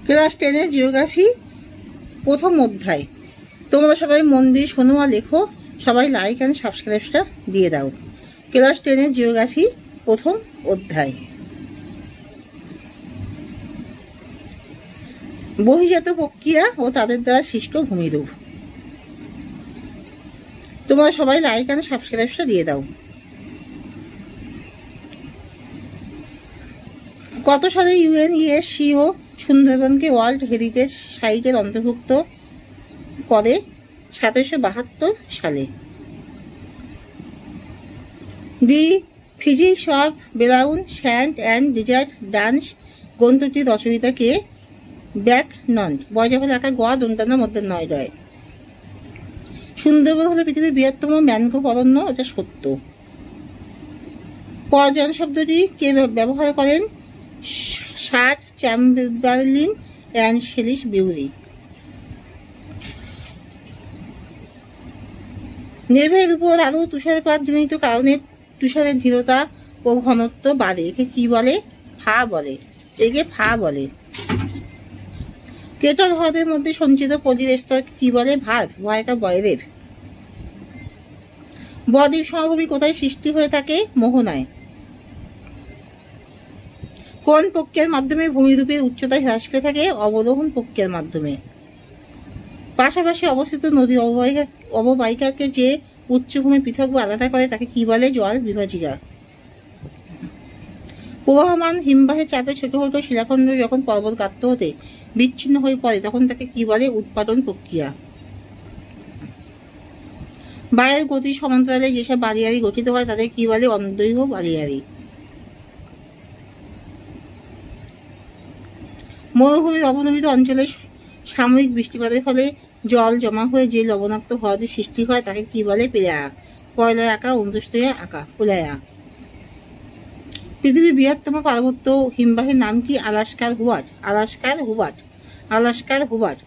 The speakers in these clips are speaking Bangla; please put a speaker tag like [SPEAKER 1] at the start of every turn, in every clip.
[SPEAKER 1] ক্লাস 10 জিওগ্রাফি প্রথম অধ্যায়। তোমরা সবাই মন দিয়ে শোনো আর লেখো, সবাই লাইক অ্যান্ড সাবস্ক্রাইবটা দিয়ে দাও। ক্লাস 10 জিওগ্রাফি প্রথম অধ্যায়। বহির্জাত প্রক্রিয়া ও তাদের দ্বারা সৃষ্ট ভূমিরূপ। তোমরা সবাই লাইক অ্যান্ড সাবস্ক্রাইবটা দিয়ে দাও। কত সালে ইউএনইএসসিও সুন্দরবনকে ওয়ার্ল্ড হেরিটেজ সাইটের অন্তর্ভুক্ত করে? 1772 সালে। The physics of blown sand and desert dunes গ্রন্থটির রচয়িতা কে? ব্যাকনন্ড। বয়জাফল একা গ দন্তান্ন মধ্যে নয় রয়। সুন্দরবন হলো পৃথিবীর বৃহত্তম ম্যানগ্রোভ অরণ্য, এটা সত্য। পর্যায়ন শব্দটি কে ব্যবহার করেন? Shirt, চ্যাম্বারলিন and সেলিস বিউরি। নেভের উপর আরও তুষারপাতজনিত কারণে তুষারের দৃঢ়তা ও ঘনত্ব বাড়ে। একে কি বলে? ফা বলে। একে ফা বলে। কেটল হ্রদের মধ্যে সঞ্চিত পলির স্তর কি বলে? ভার্ব, ভয়কা বয়রেভ। বদ্বীপ সমভূমি কোথায় সৃষ্টি হয়ে থাকে? মোহনায়। কোন প্রক্রিয়ার মাধ্যমে ভূমিরূপের উচ্চতা হ্রাস পেয়ে থাকে? অবরোহণ প্রক্রিয়ার মাধ্যমে। পাশাপাশি অবস্থিত নদী অববাহিকাকে যে উচ্চভূমি পৃথক বা আলাদা করে তাকে কি বলে? জল বিভাজিকা। প্রবাহমান হিমবাহের চাপে ছোট ছোট শিলাখণ্ড যখন পর্বত গাত্র হতে বিচ্ছিন্ন হয়ে পড়ে তখন তাকে কি বলে? উৎপাটন প্রক্রিয়া। বায়ুর গতি সমান্তরালে যেসব বালিয়াড়ি গঠিত হয় তাদের কি বলে? অনুদৈর্ঘ্য বালিয়াড়ি। মরুভূমির অবনমিত অঞ্চলে সাময়িক বৃষ্টিপাতের ফলে জল জমা হয়ে যে লবণাক্ত হ্রদের সৃষ্টি হয় তাকে কি বলে? পেলায়া। পয়লয় আঁকা, অন্তুষ্টয়া আঁকা, পোলায়া। পৃথিবীর বৃহত্তম পার্বত্য হিমবাহের নাম কি? আলাস্কার হুবার্ট। আলাস্কার হুবার্ট। আলাস্কার হুবার্ট।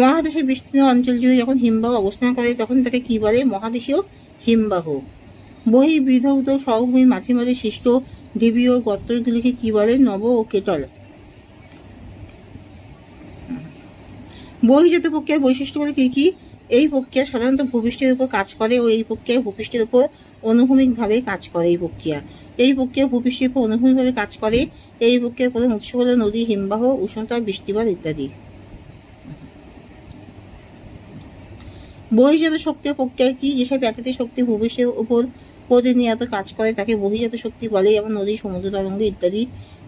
[SPEAKER 1] মহাদেশের বিস্তীর্ণ অঞ্চল জুড়ে যখন হিমবাহ অবস্থান করে তখন তাকে কি বলে? মহাদেশীয় হিমবাহ। বহির্বিধৌত সমভূমির মাঝে মাঝে সৃষ্ট ঢিবি ও গর্তগুলিকে কি বলে? নব ও কেটল। বহির্জাত প্রক্রিয়ার বৈশিষ্ট্যগুলি কি কি? এই প্রক্রিয়া সাধারণত ভূপৃষ্ঠের উপর কাজ করে ও এই প্রক্রিয়া ভূপৃষ্ঠের উপর অনুভূমিকভাবে কাজ করে। এই প্রক্রিয়া ভূপৃষ্ঠের উপর অনুভূমিকভাবে কাজ করে। এই প্রক্রিয়ার প্রধান উৎস হল নদী, হিমবাহ, উষ্ণতা, বৃষ্টিপাত ইত্যাদি। বহির্জাত শক্তি প্রক্রিয়া কি? যেসব প্রাকৃতিক শক্তি ভূপৃষ্ঠের উপর প্রতিনিয়ত কাজ করে তাকে বহির্জাত শক্তি বলে, যেমন নদী, সমুদ্র তরঙ্গ ইত্যাদি।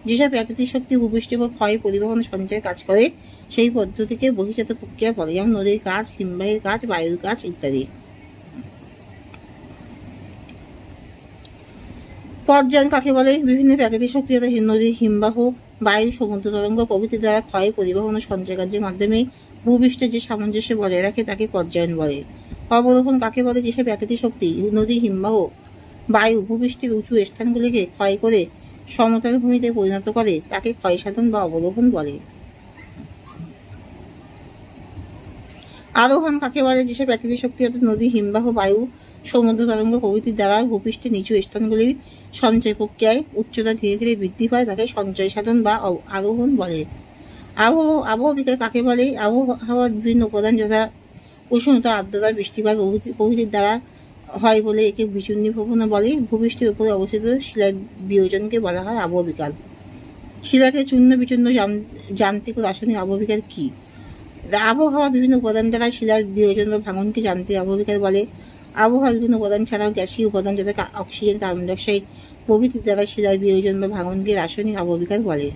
[SPEAKER 1] যেসব প্রাকৃতিক শক্তি ভূপৃষ্ঠের উপর ক্ষয়, পরিবহন, সঞ্চয় কাজ করে সেই পদ্ধতিকে বহির্জাত প্রক্রিয়া বলে, যেমন নদীর কাজ, হিমবাহের কাজ, বায়ুর কাজ ইত্যাদি। পর্যায়ন কাকে বলে? বিভিন্ন প্রাকৃতিক শক্তি যথা নদী, হিমবাহ, বায়ু, সমুদ্র তরঙ্গ প্রভৃতি দ্বারা ক্ষয়, পরিবহন ও সঞ্চয় কার্যের মাধ্যমে ভূপৃষ্ঠের যে সামঞ্জস্য বজায় রাখে তাকে পর্যায়ন বলে। অবরোহণ কাকে বলে? যেসব প্রাকৃতিক শক্তি নদী, হিমবাহ, বায়ু ভূপৃষ্ঠের উঁচু স্থানগুলিকে ক্ষয় করে সমতল ভূমিতে পরিণত করে তাকে ক্ষয়সাধন বা অবরোহণ বলে। আরোহণ কাকে বলে? যেসব প্রাকৃতিক শক্তি অর্থাৎ নদী, হিমবাহ, বায়ু, সমুদ্র তরঙ্গ প্রভৃতির দ্বারা ভূপৃষ্ঠের নিচু স্থানগুলির সঞ্চয় প্রক্রিয়ায় উচ্চতা ধীরে ধীরে বৃদ্ধি পায় তাকে সঞ্চয় সাধন বা আরোহণ বলে। আবহাওয়া বিকার কাকে বলে? আবহাওয়ার বিভিন্ন উপাদান যথা উষ্ণতা, আর্দ্রতা, বৃষ্টিপাত প্রভৃতির দ্বারা হয় বলে একে বিচূর্ণীভবন বলে। ভূপৃষ্ঠের উপরে অবস্থিত শিলার বিয়োজনকে বলা হয় আবহ বিকার। শিলাকে চূর্ণ বিচূর্ণ যান্ত্রিক ও রাসায়নিক আবহ বিকার কি? আবহাওয়া বিভিন্ন উপাদান দ্বারা শিলার বিয়োজন বা ভাঙনকে যান্ত্রিক আবহ বিকার বলে। আবহাওয়ার বিভিন্ন উপাদান ছাড়াও গ্যাসীয় উপাদান যথা অক্সিজেন, কার্বন ডাইঅক্সাইড প্রভৃতির দ্বারা শিলার বিয়োজন বা ভাঙনকে রাসায়নিক আবহ বিকার বলে।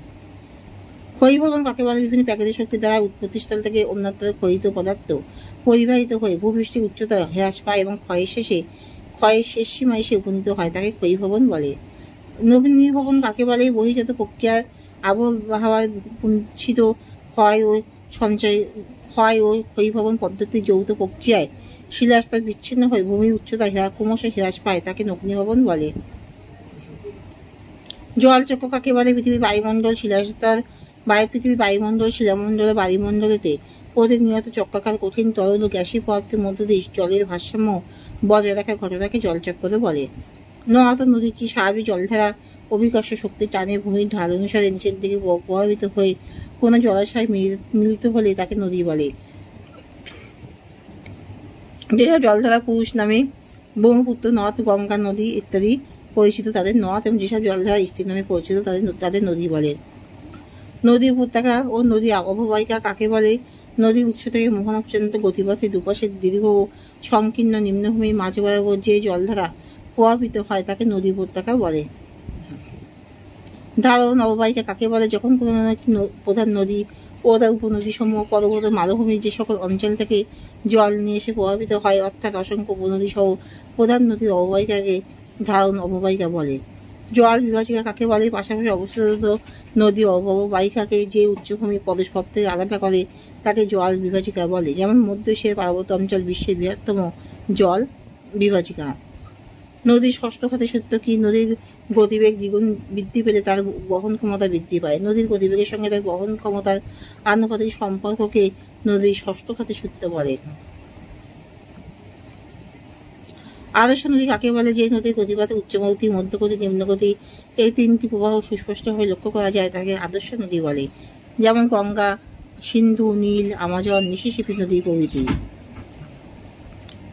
[SPEAKER 1] ক্ষয়ীভবন কাকে বলে? বিভিন্ন প্রাকৃতিক শক্তির দ্বারা উৎপত্তিস্থল থেকে অন্যত্র ক্ষয়িত পদার্থ পরিবাহিত হয়ে ভূপৃষ্ঠের উচ্চতা হ্রাস পায় এবং ক্ষয়ের শেষ সীমায় এসে উপনীত হয় তাকে ক্ষয়ীভবন বলে। নবীনীভবন কাকে বলে? বহির্জাত প্রক্রিয়ার আবহাওয়ার কুণ্ঠিত ক্ষয় ও ক্ষয়ীভবন পদ্ধতির যৌথ প্রক্রিয়ায় শিলাস্তর বিচ্ছিন্ন হয়ে ভূমির উচ্চতা ক্রমশ হ্রাস পায় তাকে নগ্নীভবন বলে। জলচক্র কাকে বলে? পৃথিবীর বায়ুমণ্ডল, শিলাস্তর পৃথিবীর বায়ুমণ্ডল, শিলামণ্ডল ও বায়ুমণ্ডলেতে প্রতিনিয়ত চক্রাকার কঠিন তরল ও গ্যাসীয় পদার্থের মধ্য দিয়ে জলের ভারসাম্য বজায় রাখার ঘটনাকে জলচক্র বলে। নদ নদী কি স্বাভাবিক জলধারা অভিকর্ষ শক্তির টানে ভূমির ঢাল অনুসারে নিচের দিকে প্রভাবিত হয়ে কোনো জলাশয় মিলিত হলে তাকে নদী বলে। যেসব জলধারা পুরুষ নামে ব্রহ্মপুত্র, নদ, গঙ্গা নদী ইত্যাদি পরিচিত তাদের নদ, এবং যেসব জলধারা স্ত্রী নামে পরিচিত তাদের নদী বলে। নদী উপত্যকা ও নদী অববাহিকা কাকে বলে? নদীর উৎস থেকে মোহনা পর্যন্ত গতিপথে দুপাশে দীর্ঘ ও সংকীর্ণ নিম্নভূমির মাঝ বরাবর যে জলধারা প্রভাবিত হয় তাকে নদী উপত্যকা বলে। ধারণ অববাহিকা কাকে বলে? যখন কোনো একটি প্রধান নদী ও তার উপনদী সমূহ পর্বত মালভূমির যে সকল অঞ্চল থেকে জল নিয়ে এসে প্রভাবিত হয়, অর্থাৎ অসংখ্য উপনদী সহ প্রধান নদীর অববাহিকাকে ধারণ অববাহিকা বলে। জল বিভাজিকা কাকে বলে? পাশাপাশি অবস্থিত নদী অববাহিকাকে যে উচ্চভূমি পদস্পর থেকে আলাদা করে তাকে জল বিভাজিকা বলে। যেমন মধ্য এশিয়ার পার্বত্য অঞ্চল বিশ্বের বৃহত্তম জল বিভাজিকা। নদীর ষষ্ঠ খাতের সূত্র কি? নদীর গতিবেগ দ্বিগুণ বৃদ্ধি পেলে তার বহন ক্ষমতা বৃদ্ধি পায়। নদীর গতিবেগের সঙ্গে তার বহন ক্ষমতার আনুপাতিক সম্পর্ককে নদীর ষষ্ঠ খাতের সূত্র বলে। আদর্শ নদী কাকে বলে? যে নদীর গতিপথে উচ্চগতি, মধ্যগতি, নিম্নগতি এই তিনটি প্রবাহ সুস্পষ্টভাবে লক্ষ্য করা যায় তাকে আদর্শ নদী বলে। যেমন গঙ্গা, সিন্ধু, নীল, আমাজন, মিসিসিপি নদী প্রভৃতি।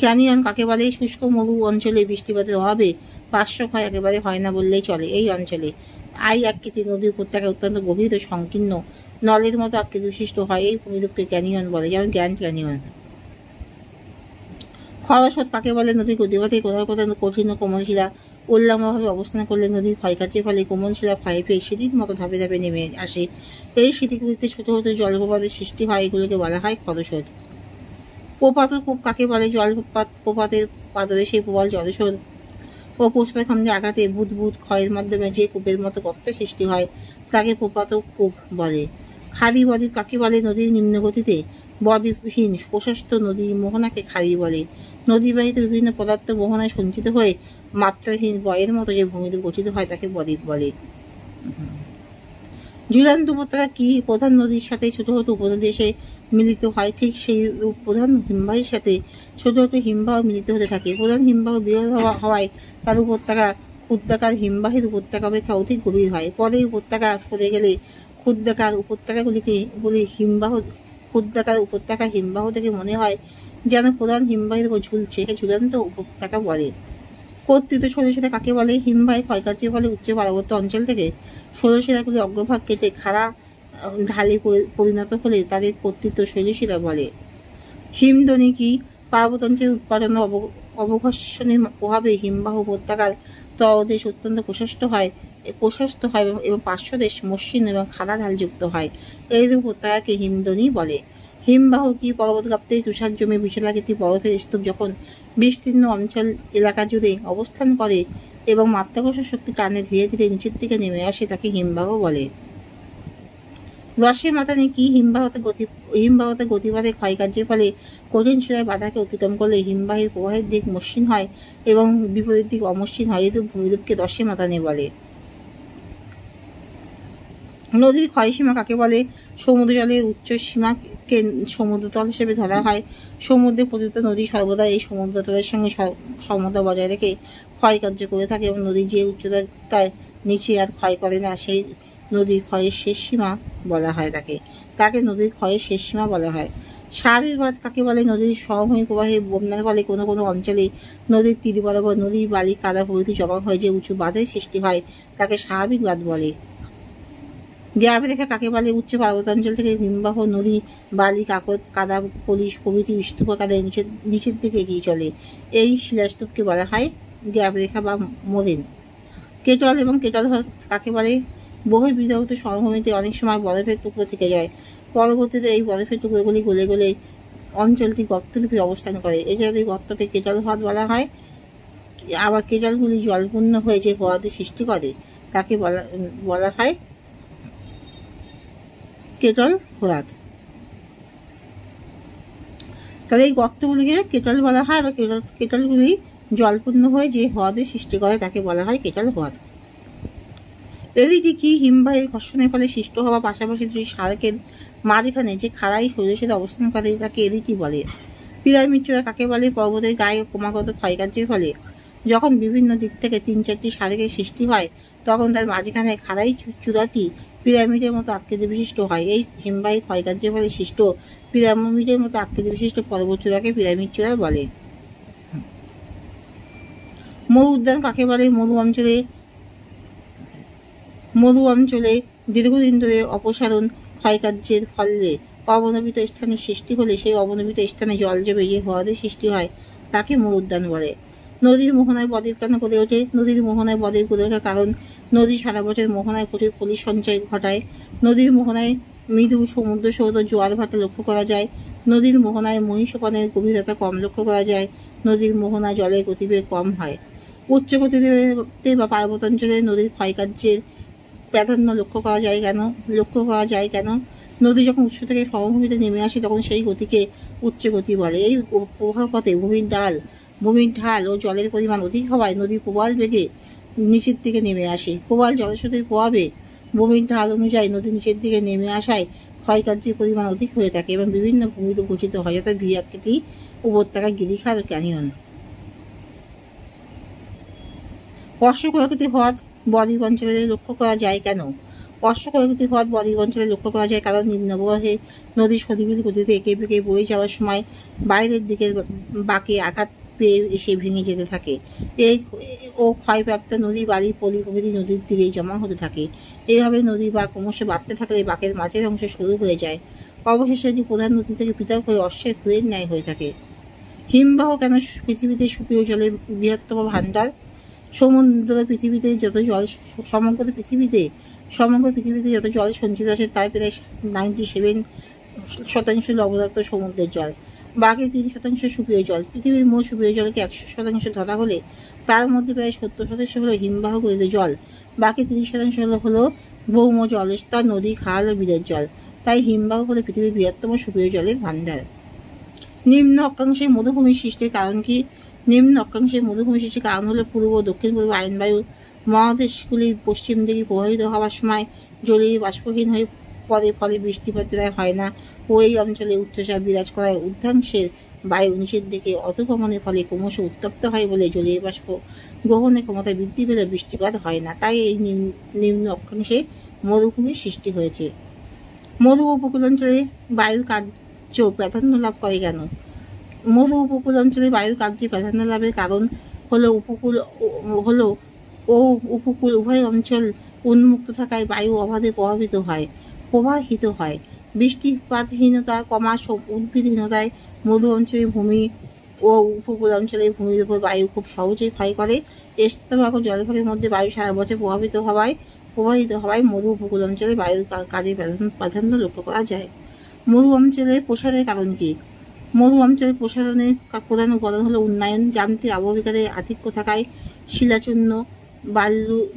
[SPEAKER 1] ক্যানিয়ন কাকে বলে? শুষ্ক মরু অঞ্চলে বৃষ্টিপাতের অভাবে পার্শ্বক্ষয় একেবারে হয় না বললেই চলে। এই অঞ্চলে আকৃতির নদী উপত্যকা অত্যন্ত গভীর ও সংকীর্ণ নলের মতো আকৃতি বিশিষ্ট হয়। এই ভূমিরূপকে ক্যানিয়ন বলে, যেমন গ্র্যান্ড ক্যানিয়ন। খরস্রোত কাকে বলে? নদীর গতিপথে কোথাও কোথাও কঠিন ও কোমল শিলা উল্লম্বভাবে অবস্থান করলে নদীর ক্ষয়কার্যের ফলে কোমল শিলা ক্ষয় পেয়ে সিঁড়ির মতো ধাপে ধাপে নেমে আসে। এই সিঁড়িগুলিতে ছোট ছোট জলপ্রপাতের সৃষ্টি হয়, এগুলোকে বলা হয় খরস্রোত। প্রপাত ও কূপ কাকে বলে? প্রপাতের পাদরে সেই প্রবল জলস্রোত ও প্রস্তরখণ্ডে আঘাতে বুদবুদ ক্ষয়ের মাধ্যমে যে কূপের মতো গর্তের সৃষ্টি হয় তাকে প্রপাত ও কূপ বলে। খাড়ি বদ্বীপ কাকে বলে? নদীর নিম্নগতিতে বদ্বীপহীন প্রশস্ত নদী মোহনাকে খাড়ি বলে। নদীবাহিত বিভিন্ন পদার্থ মোহনায় সঞ্চিত হয়ে মাত্রাহীন বয়ের মতো যে ভূমিতে গঠিত হয় তাকে বদ্বীপ বলে। ঝুলন্ত উপত্যকা কি? প্রধান নদীর সাথে ছোট ছোট উপনদী এসে মিলিত হয়, ঠিক সেই রূপ প্রধান হিমবাহের সাথে ছোট ছোট হিমবাহ মিলিত হতে থাকে। প্রধান হিমবাহ বিরল হওয়ায় তার উপত্যকা ক্ষুদ্রাকার হিমবাহের উপত্যকা অপেক্ষা অধিক গভীর হয়। পরে উপত্যকা সরে গেলে ক্ষুদ্রাকার উপত্যকা হিমবাহ থেকে মনে হয় যেন প্রধান হিমবাহের উপর ঝুলছে, একে ঝুলন্ত উপত্যকা বলে। কর্তৃত্ব ষোলশিরা কাকে বলে? হিমবাহের ক্ষয়কার্যের ফলে উচ্চ পার্বত্য অঞ্চল থেকে ষোলশিরাগুলি অগ্রভাগ কেটে খাড়া ঢালে পরিণত হলে তাদের কর্তৃত্ব শৈলশিরা বলে। হিমধ্বনি কি? পার্বত্য অঞ্চলের উৎপাদন অবঘর্ষণের প্রভাবে হিমবাহ উপত্যকার তলদেশ অত্যন্ত প্রশস্ত হয় এবং পার্শ্বদেশ মসৃণ এবং খাড়া ঢালযুক্ত হয়। এই উপত্যকাকে হিমধ্বনি বলে। হিমবাহ কি? পর্বতগাত্রের তুষার জমে বিশালাকৃতি বরফের স্তূপ যখন বিস্তীর্ণ অঞ্চল এলাকা জুড়ে অবস্থান করে এবং মাধ্যাকর্ষণ শক্তি টানে ধীরে ধীরে নিচের দিকে নেমে আসে তাকে হিমবাহ বলে। রসের মাথানে কি? হিমবাহতে গতিপথে ক্ষয়কার্যের ফলে কঠিন শিলায় বাধাকে অতিক্রম করলে হিমবাহের প্রবাহের দিক মসৃণ হয় এবং বিপরীত দিক অমসৃণ হয়। এরূপ ভূমিরূপকে রসের মাথানে বলে। নদীর ক্ষয়সীমা কাকে বলে? সমুদ্র জলের উচ্চ সীমাকে সমুদ্রতল হিসেবে ধরা হয়। সমুদ্রে পতিত নদী সর্বদা এই সমুদ্রতলের সঙ্গে সমতা বজায় রেখে ক্ষয়কার্য করে থাকে এবং নদী যে উচ্চতায় নিচে আর ক্ষয় করে না সেই নদীর ক্ষয়ের শেষ সীমা বলা হয় তাকে নদীর ক্ষয়ের শেষ সীমা বলা হয়। স্বাভাবিক বাঁধ কাকে বলে? নদীর সমভূমি প্রবাহে বন্যার ফলে কোনো কোনো অঞ্চলে নদীর তীর বরাবর নদী, বালি, কাদা প্রভৃতি জমা হয়ে যে উঁচু বাঁধের সৃষ্টি হয় তাকে স্বাভাবিক বাঁধ বলে। গ্যাপ রেখা কাকে বলে? উচ্চ পার্বত্যাঞ্চল থেকে হিমবাহ নদী, বালি, কাদা, পলিশ প্রভৃতি স্তূপ আকারে নিচের দিকে এগিয়ে চলে। এই শিলাস্তূপকে বলা হয় গ্যাপ রেখা বা মোরেন। কেটল এবং কেটল হ্রদ কাকে বলে? বহির্বিধৌত সমভূমিতে অনেক সময় বরফের টুকরো থেকে যায়। পরবর্তীতে এই বরফের টুকরোগুলি গলে গলে অঞ্চলটি গর্তরূপে অবস্থান করে। এছাড়া এই গর্তকে কেটল হ্রদ বলা হয়। আবার কেটলগুলি জলপূর্ণ হয়ে যে হ্রদের সৃষ্টি করে তাকে বলা হয় কেটল হ্রদ। তাহলে এই গর্তগুলিকে কেটল বলা হয়, আবার কেটলগুলি জলপূর্ণ হয়ে যে হ্রদের সৃষ্টি করে তাকে বলা হয় কেটল হ্রদ। এদিকে কি? হিমবাহের ঘর্ষণের ফলে সৃষ্ট হওয়া পাশাপাশি দুই স্মারকের মাঝখানে যে খাড়াই শৈলশিরা অবস্থান করে তাকে এদিকে বলে। পিরামিড চূড়া কাকে বলে? পর্বতের গায়ে ক্রমাগত ক্ষয়কার্যের ফলে যখন বিভিন্ন দিক থেকে 3-4টি সাধকের সৃষ্টি হয় তখন তার মাঝখানে খাড়াই চূড়াটি পিরামিডের মতো আকৃতি বিশিষ্ট হয়। এই হিমবাহী ক্ষয়কার্যের ফলে সৃষ্ট পিরামিডের মতো আকৃতি বিশিষ্ট পর্বত চূড়াকে পিরামিড চূড়া বলে। মরু উদ্যান কাকে বলে? মরু অঞ্চলে দীর্ঘদিন ধরে অপসারণ ক্ষয়কার্যের ফলে অবনমিত স্থানের সৃষ্টি হলে সেই অবনমিত স্থানে জল জমে যে হ্রদের সৃষ্টি হয় তাকে মরু উদ্যান বলে। নদীর মোহনায় বদ্বীপ কেন গড়ে ওঠে? নদীর মোহনায় বদ্বীপ গড়ে ওঠার কারণ নদী সারা বছর মোহনায় প্রচুর পলির সঞ্চয় ঘটায়। নদীর মোহনায় মৃদু সমুদ্র সৌধ জোয়ার ভাটা লক্ষ্য করা যায়। নদীর মোহনায় মহিষপানের গভীরতা কম লক্ষ্য করা যায়। নদীর মোহনা জলের গতিবেগ কম হয়। উচ্চ গতিতে বা পার্বত্যাঞ্চলে নদীর ক্ষয়কার্যের প্রাধান্য লক্ষ্য করা যায় কেন? নদী যখন উৎস থেকে সমভূমিতে নেমে আসে তখন সেই গতিকে উচ্চ গতি বলে। এই প্রবাহপথে ভূমির ঢাল ও জলের পরিমাণ অধিক হওয়ায় নদী প্রবল বেগে নিচের দিকে নেমে আসে। প্রবল জলস্রোতের প্রভাবে ভূমির ঢাল অনুযায়ী নদী নিচের দিকে নেমে আসায় ক্ষয়কার্যের পরিমাণ অধিক হয়ে থাকে এবং বিভিন্ন ভূমিতে গঠিত হয়, যথা ভি আকৃতি, উপত্যকা, গিরিখাত ও ক্যানিয়ন। অশ্বক্ষুরাকৃতি হ্রদ বদ্বীপ অঞ্চলে লক্ষ্য করা যায় কেন? অশ্বক্ষুরাকৃতি হ্রদ বদ্বীপ অঞ্চলে লক্ষ্য করা যায় কারণ নিম্নপ্রবাহে নদীর সদিবিল গতিতে এঁকে বেঁকে বয়ে যাওয়ার সময় বাইরের দিকের বাঁকে আঘাত পেয়ে এসে ভেঙে যেতে থাকে। ও ক্ষয়প্রাপ্ত নদী, বালি, পলি প্রভৃতি নদীর তীরেই জমা হতে থাকে। এইভাবে নদীর বাঁক ক্রমশ বাড়তে থাকলে বাঁকের মাঝের অংশ সরু হয়ে যায়। অবশেষে এটি প্রধান নদী থেকে পৃথক হয়ে অশ্বের ক্ষুরের ন্যায় হয়ে থাকে। হিমবাহ কেন পৃথিবীতে সুপেয় জলের বৃহত্তম ভাণ্ডার? সমগ্র পৃথিবীতে যত জল সঞ্চিত আছে তার প্রায় 97% লবণাক্ত সমুদ্রের জল। বাকি 30% সুপেয় জল। পৃথিবীর মোট সুপেয় জলকে 100% ধরা হলে তার মধ্যে প্রায় 70% হলো হিমবাহ গলিত জল, বাকি 30% হলো ভৌম জলস্তর, নদী, খাল ও বিলের জল। তাই হিমবাহ হলো পৃথিবীর বৃহত্তম সুপেয় জলের ভাণ্ডার। নিম্ন অক্ষাংশে মরুভূমি সৃষ্টির কারণ কি? নিম্ন অক্ষাংশে মরুভূমি সৃষ্টির কারণ হলো পূর্ব ও দক্ষিণ পূর্ব আয়নবায়ু মহাদেশগুলির পশ্চিম দিকে প্রবাহিত হওয়ার সময় জলীয় বাষ্পহীন হয়ে পড়ে, ফলে বৃষ্টিপাত প্রায় হয় না ও এই অঞ্চলে উচ্চচাপ বিরাজ করায় ঊর্ধ্বাংশের বায়ু নিচের দিকে অধঃগমনের ফলে ক্রমশ উত্তপ্ত হয় বলে জলীয় বাষ্প গ্রহণের ক্ষমতা বৃদ্ধি পেলে বৃষ্টিপাত হয় না। তাই এই নিম্ন অক্ষাংশে মরুভূমির সৃষ্টি হয়েছে। মরু উপকূল অঞ্চলে বায়ুর কার্য প্রাধান্য লাভ করে কেন? মরু উপকূল অঞ্চলে বায়ুর কার্যে প্রাধান্য লাভের কারণ হলো উপকূল উভয় অঞ্চল উন্মুক্ত থাকায় বায়ু অবাধে প্রবাহিত হয়। বৃষ্টিপাতহীনতা, উদ্ভিদহীনতায় মরু অঞ্চলে ভূমি ও উপকূল অঞ্চলে ভূমির উপর বায়ু খুব সহজেই ক্ষয় করে। স্থলভাগ ও জলভাগের মধ্যে বায়ু সারা বছর প্রবাহিত হওয়ায় মরু উপকূল অঞ্চলে বায়ুর কাজে প্রাধান্য লক্ষ্য করা যায়। মরু অঞ্চলে প্রসারের কারণ কি? মরু অঞ্চলে প্রসারণের প্রধান উপাদান হলো উন্নয়ন। যান্ত্রিক আবহবিকারের আধিক্য থাকায় শিলাচূর্ণ,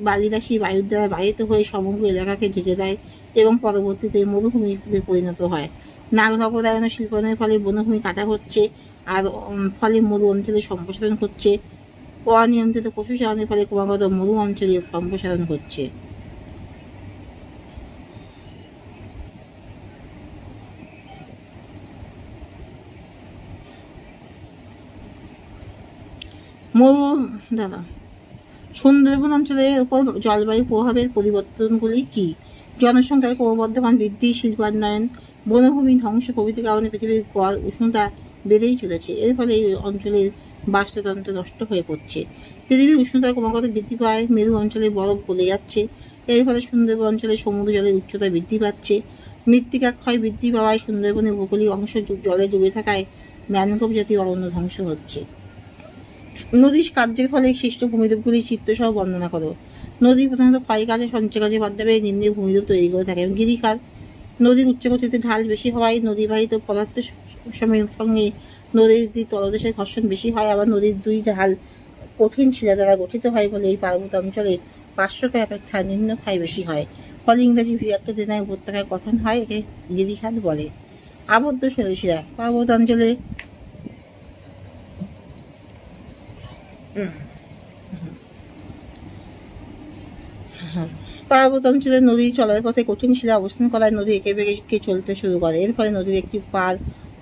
[SPEAKER 1] বালিরাশি বায়ুর দ্বারা বাহিত হয়ে সমগ্র এলাকাকে ঢেকে দেয় এবং পরবর্তীতে মরুভূমিতে পরিণত হয়। নাগরাপদায়ন ও শিল্পায়নের ফলে বনভূমি কাটা হচ্ছে, আর ফলে মরু অঞ্চলে সম্প্রসারণ হচ্ছে। অনিয়ন্ত্রিত পশু চারণের ফলে ক্রমাগত মরু অঞ্চলে সম্প্রসারণ হচ্ছে। সুন্দরবন অঞ্চলের উপর জলবায়ু প্রভাবের পরিবর্তনগুলি কি? জনসংখ্যার ক্রমবর্ধমান বৃদ্ধি, শিল্পায়ন, বনভূমি ধ্বংস প্রভৃতির কারণে পৃথিবীর গড় উষ্ণতা বেড়েই চলেছে। এর ফলে এই অঞ্চলের বাস্তুতন্ত্র নষ্ট হয়ে পড়ছে। পৃথিবীর উষ্ণতা ক্রমাগত বৃদ্ধি পায়, মেরু অঞ্চলে বরফ গলে যাচ্ছে। এর ফলে সুন্দরবন অঞ্চলে সমুদ্র জলের উচ্চতা বৃদ্ধি পাচ্ছে। মৃত্তিকা ক্ষয় বৃদ্ধি পাওয়ায় সুন্দরবনের ভৌগোলিক অংশ জলে ডুবে থাকায় ম্যানগ্রোভ জাতীয় অরণ্য ধ্বংস হচ্ছে। নদীর কার্যের ফলে সৃষ্ট ভূমিরূপগুলির চিত্রসহ বর্ণনা করো। নদী প্রধানত ক্ষয় কাজে, সঞ্চয় কাজের মাধ্যমে নিম্নে ভূমিরূপ তৈরি করে থাকে। গিরিখাত, নদীর উচ্চগতিতে ঢাল বেশি হওয়ায় নদীবাহিত পদার্থের সঙ্গে নদীর তলদেশের ঘর্ষণ বেশি হয়। আবার নদীর দুই ঢাল কঠিন শিলা দ্বারা গঠিত হয় বলে এই পার্বত্য অঞ্চলে পার্শ্বক্ষয় অপেক্ষা নিম্নক্ষয় বেশি হয়। ফলে ইংরেজি ভিআরকে ন্যায় উপত্যকায় গঠন হয়, একে গিরিখাত বলে। আবদ্ধ শৈলশিলা পার্বত্য অঞ্চলে পার্বত্য অঞ্চলে নদী চলার পথে কঠিন শিলা অবস্থান করায় নদী এঁকে বেঁকে চলতে শুরু করে। এর ফলে নদীর একটি পার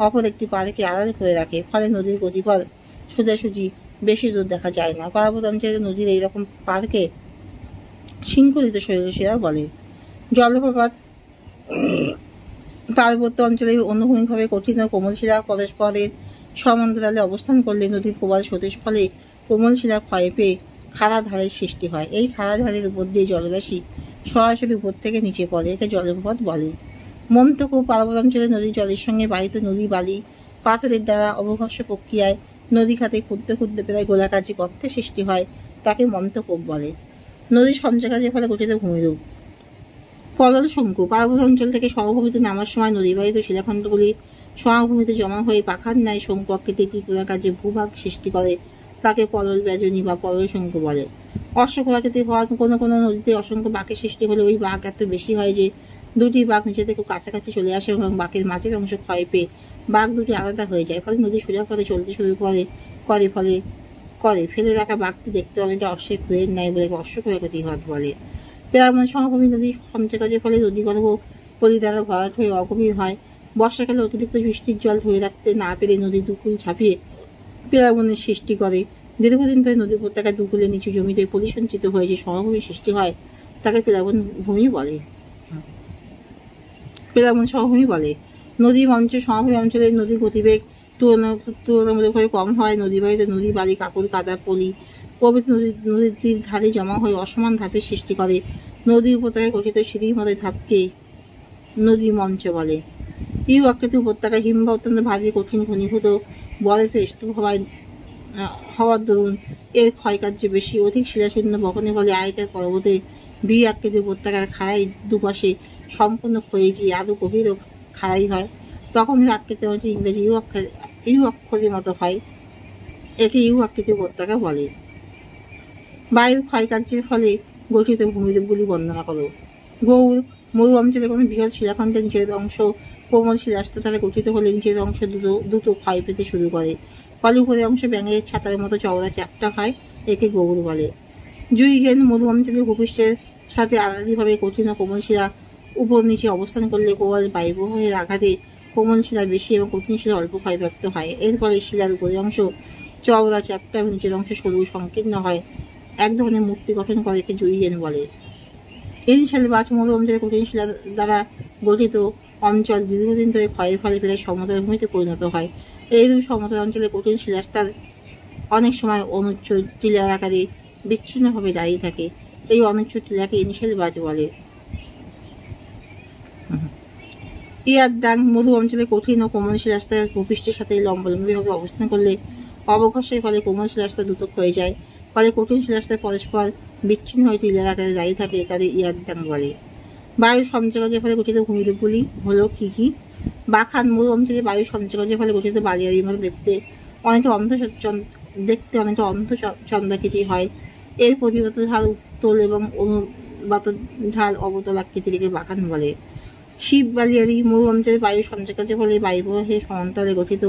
[SPEAKER 1] অপর একটি পারকে আড়াল করে রাখে। ফলে নদীর গতিপথ সোজাসুজি বেশি দূর দেখা যায় না। পার্বত্য অঞ্চলে নদীর এইরকম পার্কে শৃঙ্খলিত শৈলশিরা বলে। জলপ্রপাত পার্বত্য অঞ্চলে অনুভূমিকভাবে কঠিন ও কোমল শিলা পরস্পরের সমান্তরালে অবস্থান করলে নদীর প্রবাল স্রোতের ফলে কোমল শিলা ক্ষয় পেয়ে খাড়া ঢালের সৃষ্টি হয়। এই খাড়া ঢালের উপর দিয়ে জলরাশি সরাসরি উপর থেকে নিচে পড়ে, একে জলপ্রপাত বলে। মন্থকূপ পার্বত্যাঞ্চলে নদীর জলের সঙ্গে বাহিত নদী বালি পাথরের দ্বারা অবঘর্ষ প্রক্রিয়ায় নদী খাতে ক্ষুদ্র ক্ষুদ্র প্রায় গোলাকার যে গর্তের সৃষ্টি হয় তাকে মন্থকূপ বলে। নদীর সঞ্চয়কাজের ফলে গঠিত ভূমিরূপ। পলল শঙ্কু পার্বত্য অঞ্চল থেকে সমভূমিতে নামার সময় নদীবাহিত শিলাখণ্ডগুলি সমভূমিতে জমা হয়ে পাখার ন্যায় শঙ্কু আকৃতির ত্রিকোণাকার যে ভূভাগ সৃষ্টি করে তাকে পলল ব্যজনী বা পলল শঙ্কু বলে। অশ্বকলাকৃতি হওয়ার কোনো কোনো নদীতে অসংখ্য বাঁকের সৃষ্টি হলে ওই বাঁক এত বেশি হয় যে দুটি বাঁক নিচে থেকে কাছাকাছি চলে আসে এবং বাঁকের মাঝের অংশ ক্ষয় পেয়ে বাঁক দুটি আলাদা হয়ে যায়। ফলে নদী সোজা পথে চলতে শুরু করে ফেলে রাখা বাঁকটি দেখতে অনেকটা অশ্বের ক্ষুরের ন্যায় বলে অশ্বকলাকৃতি হ্রদ বলে। পেরাবন সমভূমি নদীর সঞ্চয়কাজের ফলে নদীগর্ভ পলি দ্বারা ভরাট হয়ে অগভীর হয়। বর্ষাকালে অতিরিক্ত বৃষ্টির জল ধরে রাখতে না পেরে নদী দুকুল ছাপিয়ে পেরাবনের সৃষ্টি করে। দীর্ঘদিন ধরে নদী উপত্যকায় দুকুলে নিচু জমিতে পলি সঞ্চিত হয়ে যে সমভূমি সৃষ্টি হয় তাকে পেরাবন ভূমি বলে। পেরাবন সমভূমি বলে। নদী মঞ্চ সমভূমি অঞ্চলে নদীর গতিবেগ তুলনামূলকভাবে কম হয়। নদীবাহিত নদী বালি কাপড় কাদা পলি প্রভৃতি নদীর ধারে জমা হয়ে অসমান ধাপের সৃষ্টি করে। নদী উপত্যকায় গঠিত সিঁড়ির মতো ধাপকে নদী মঞ্চ বলে। ইউ আকৃতি উপত্যকায় হিমবাহ অত্যন্ত ভারী কঠিন ঘনীভূত বরফের স্তূপ হওয়ার দরুন এর ক্ষয়কার্য বেশি। অধিক শিলাশূন্য বহনের ফলে আয়তার পর্বতে বি আকৃতি উপত্যকার খাড়াই দুপাশে সম্পূর্ণ ক্ষয়ে গিয়ে আরো গভীর খাড়াই হয়। তখন এর আকৃতি অনেকটি ইংরেজি ইউ অক্ষরের মতো হয়, একে ইউ আকৃতি উপত্যকা বলে। বায়ুর ক্ষয়কার্যের ফলে গঠিত ভূমিরূপগুলি বর্ণনা করো। গৌর মরু অঞ্চলে কোনো বৃহৎ শিলাখণ্ডের নিচের অংশ কোমল শিলাস্তর দ্বারা গঠিত হলে নিচের অংশ দ্রুত ক্ষয় পেতে শুরু করে। ফলে উপরের অংশ ব্যাঙের ছাতার মতো চওড়া চ্যাপ্টা হয়, একে গৌর বলে। জুইগেন মরু অঞ্চলের ভূপৃষ্ঠের সাথে আলাদাভাবে কঠিন ও কোমল শিলা উপর নিচে অবস্থান করলে প্রবল বায়ুপ্রবাহের আঘাতে কোমল শিলা বেশি এবং কঠিন শিলা অল্প ক্ষয়প্রাপ্ত হয়। এর ফলে শিলার উপরের অংশ চওড়া চ্যাপ্টা এবং নিচের অংশ সরু সংকীর্ণ হয়, এক ধরনের মূর্তি গঠন করে, একে জুইগেন বলে। এই সালে মরু অঞ্চলে কঠিন শিলা দ্বারা গঠিত অঞ্চল দীর্ঘদিন ধরে ক্ষয়ের ফলে প্রায় সমতল ভূমিতে পরিণত হয়। এইরূপ সমতল অঞ্চলে কঠিন শিলাস্তর অনেক সময় অনুচ্চ টিলার আকারে বিচ্ছিন্নভাবে দাঁড়িয়ে থাকে। এই অনুচ্চ টিলাকে ইনিশিয়াল বাজ বলে। ইয়ারদান মরু অঞ্চলে কঠিন ও কোমল শিলাস্তর ভূপৃষ্ঠের সাথে লম্বালম্বিভাবে অবস্থান করলে অবঘর্ষের ফলে কোমল শিলাস্তর দ্রুত ক্ষয়ে যায়। ফলে কঠিন শিলাস্তর পরস্পর বিচ্ছিন্ন হয়ে টিলার আকারে দাঁড়িয়ে থাকে, তাদের ইয়ারদান বলে। বায়ু সঞ্চয়কাজের ফলে গঠিত ভূমিরূপগুলি হলো কি কি? বাখান মরু অঞ্চলে বায়ু সঞ্চয়কাজের ফলে গঠিত বালিয়ারির মতো দেখতে অনেকটা অন্ধ চন্দ্রাকৃতি হয়। এর প্রতিবাদ ঢাল উত্তল এবং অনুবাত ঢাল অবতল আকৃতির দিকে বাখান বলে। শিব বালিয়ারি মরু অঞ্চলে বায়ু সঞ্চয়কাজের ফলে বায়ুপ্রবাহের সমান্তরালে গঠিত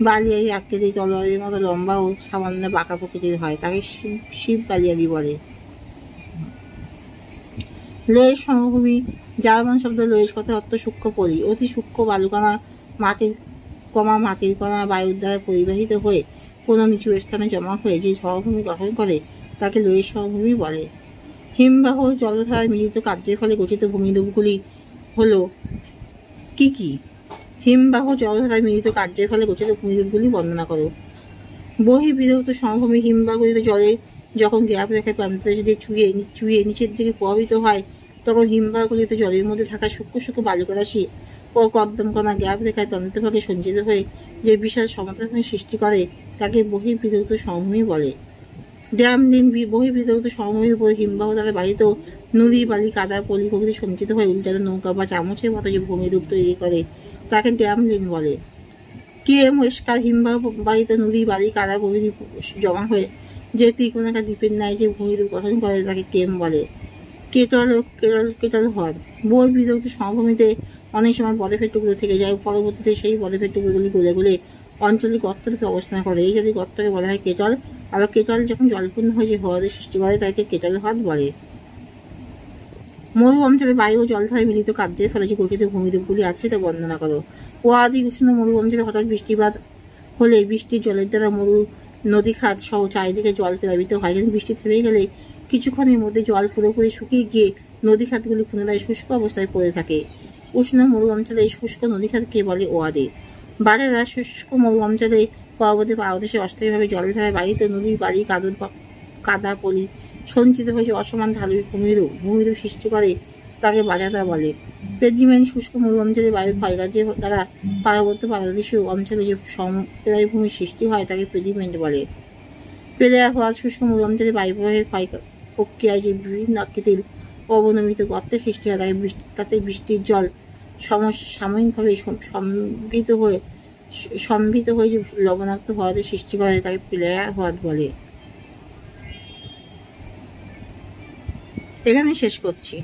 [SPEAKER 1] বালিয়ারি আকৃতি তলোয়ারের মতো লম্বা ও সামান্য বাঁকা প্রকৃতির হয়, তাকে শিব বালিয়ারি বলে। লোয়েস সমভূমি জার্মান শব্দ লোয়েস কথার অর্থ সূক্ষ্ম পলি। অতি সূক্ষ্ম বালুকণা মাটির কণা বায়ুর দ্বারা পরিবাহিত হয়ে কোনো নিচু স্থানে জমা হয়ে যে সমভূমি গঠন করে তাকে লোয়েস সমভূমি বলে। হিমবাহ জলধারায় মিলিত কার্যের ফলে গঠিত ভূমিরূপগুলি হলো কি কি? হিমবাহ জলধারায় মিলিত কার্যের ফলে গঠিত ভূমিরূপগুলি বর্ণনা করো। বহির্বিধৌত সমভূমি হিমবাহগুলিতে জলে যখন গ্যাপ রেখায় প্রান্তরাশি দিয়ে চুইয়ে নিচের দিকে প্রভাবিত হয় তখন হিমবাহগুলিতে জলের মধ্যে থাকা সূক্ষ্ম সূক্ষ্ম বালুকরাশি ও কর্দমকণা গ্যাপ রেখায় প্রান্তভাগে সঞ্চিত হয়ে যে বিশাল সমতলভূমি সৃষ্টি করে তাকে বহির্বিধৌত সমভূমি বলে। ড্যামলিন বহির্বিধৌত সমভূমির উপরে হিমবাহ দ্বারা বাহিত নুড়ি বালি কাদা পলি প্রভৃতি সঞ্চিত হয়ে উল্টানো নৌকা বা চামচের মতো যে ভূমিরূপ তৈরি করে তাকে ড্যামলিন বলে। কেমস্কার হিমবাহ বাহিত নুড়ি বালি কাদা প্রভৃতি জমা হয়ে যে ত্রিকোণাকার দ্বীপের ন্যায় যে ভূমিরূপ গঠন করে তাকে কেম বলে। কেটল হ্রদ বহির্বিধৌত সমভূমিতে অনেক সময় বরফের টুকরো থেকে যায়, পরবর্তীতে সেই বরফের টুকরোগুলি গলে গলে অঞ্চলে গর্তরূপে অবস্থান করে। এই জাতীয় গর্তকে বলা হয় কেটল। আবার কেটল যখন জলপূর্ণ হয়ে যে হ্রদের সৃষ্টি করে তাকে কেটল হ্রদ বলে। মরু অঞ্চলে বায়ু ও জলধারায় মিলিত কার্যের ফলে যে গঠিত ভূমিরূপগুলি আছে তা বর্ণনা করো। অধিক উষ্ণ মরু অঞ্চলে হঠাৎ বৃষ্টিপাত হলে বৃষ্টির জলের দ্বারা মরু নদী খাত সহ চারিদিকে জল প্লাবিত হয়, কিন্তু বৃষ্টি থেমে গেলে কিছুক্ষণের মধ্যে জল পুরোপুরি শুকিয়ে গিয়ে নদী খাতগুলি পুনরায় শুষ্ক অবস্থায় পড়ে থাকে। উষ্ণ মরু অঞ্চলে এই শুষ্ক নদী খাতকে বলে ওয়াদি। বাজারা শুষ্ক মরু অঞ্চলে পর্বতে পাদদেশে অস্থায়ীভাবে জলের ধারায় বাড়িতে নদীর বাড়ি কাদা পলি সঞ্চিত হয়েছে অসমান ঢালু ভূমিরূপ সৃষ্টি করে, তাকে বাজারা বলে। পেডিমেন্ট শুষ্ক মরু অঞ্চলে বায়ু ক্ষয়কার্যের দ্বারা পার্বত্য পাদদেশীয় অঞ্চলে যে সমপ্রায় ভূমির সৃষ্টি হয় তাকে পেডিমেন্ট বলে। পেলেয়া হওয়া শুষ্ক মরু অঞ্চলে বায়ু প্রবাহের ক্ষয় প্রক্রিয়ায় যে বিভিন্ন আকৃতির অবনমিত গর্তের সৃষ্টি হয় তাতে বৃষ্টির জল সাময়িকভাবে সম্ভিত হয়ে যে লবণাক্ত হ্রদের সৃষ্টি করে তাকে পেলেয়া হ্রদ বলে। এখানে শেষ করছি।